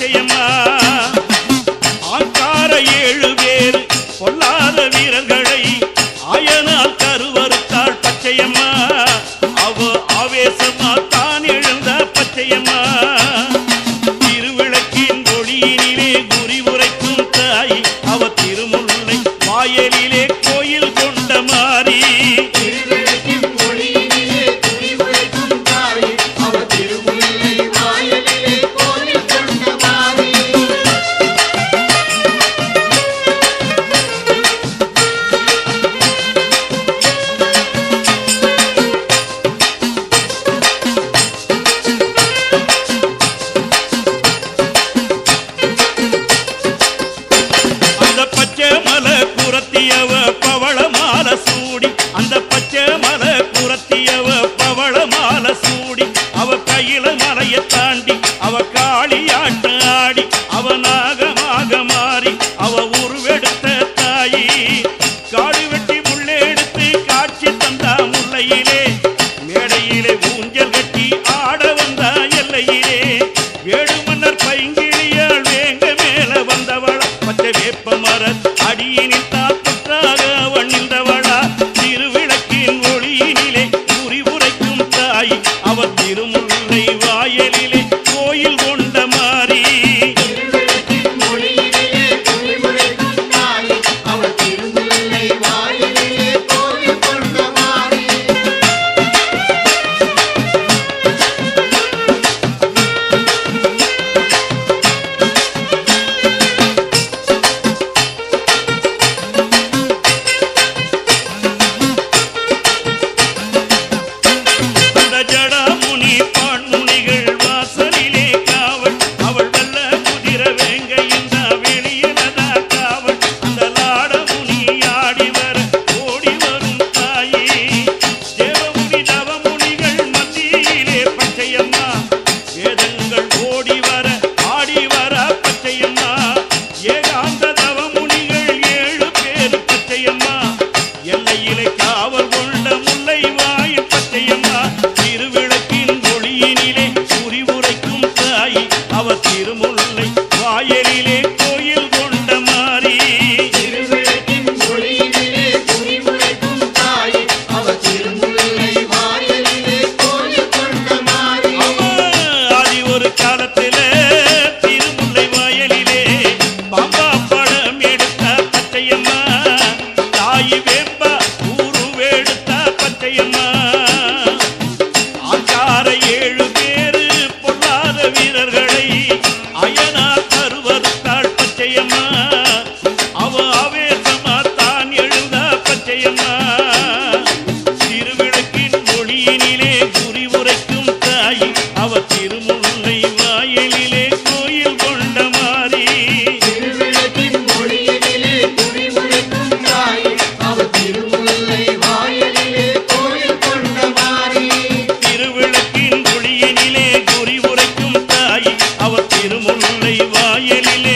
பச்சையம்மா ஆங்கார 7 பேர் பொல்லாத வீரர்களை ஆயனால் கருவறுத்தாள் பச்சையம்மா அவ ஆவேசமா தான் எழுந்த பச்சையம்மா திருவிளக்கின் ஒளியினிலே குறி உரைக்கும் தாய் அவ திருமுல்லை வாயலிலே கோயில் கொண்ட மாறி அந்த பச்சை மலை குரத்தியவ பவளமால சூடி அவ கையில மலைய தாண்டி அவ காளியாட்ட ஆடி அவ நாகமாக மாறி அவ உருவெடுத்த தாயி காடு வெட்டி முள்ளே எடுத்து காட்சி தந்தா முல்லையிலே மேடையிலே ஊஞ்சல் கட்டி ஆட வந்தா எல்லையிலே வேடு மன்னர் பைங்கிழியால் வேங்க மேல வந்தவள பச்சை வேப்ப மர அடியினில் தாப்புற்றாக வண்ணிந்தவளா திருவிளக்கின் ஒளியினிலே குறி உரைக்கும் தாய் அவ திருமுல்லை வாயலிலே கோயில் கொண்ட மாறி திருமுல்லை வாயலிலே கோயில் கொண்ட மாறி ஆதி ஒரு காலத்தில திருமுல்லை வாயலிலே பாம்பா படம் எடுத்த பச்சையம்மா தாய் வேப்பா ஊருவெடுத்த பச்சையம்மா ஆங்கார 7 பேரு பொல்லாத வீரர்களை அயனா கருவறுத்தாள் பச்சையம்மா அவ ஆவேசமா தான் எழுந்த பச்சையம்மா திருவிளக்கின் ஒளியினிலே குறி உரைக்கும் தாய் அவ திருமுல்லை வாயலிலே கோயில் கொண்ட மாறி திருவிளக்கின் ஒளியினிலே குறி உரைக்கும் தாய் அவ திருமுல்லை வாயலிலே கோயில் கொண்ட மாறி திருவிளக்கின் ஒளியினிலே குறி உரைக்கும் தாய் அவ திருமுல்லை வாயலிலே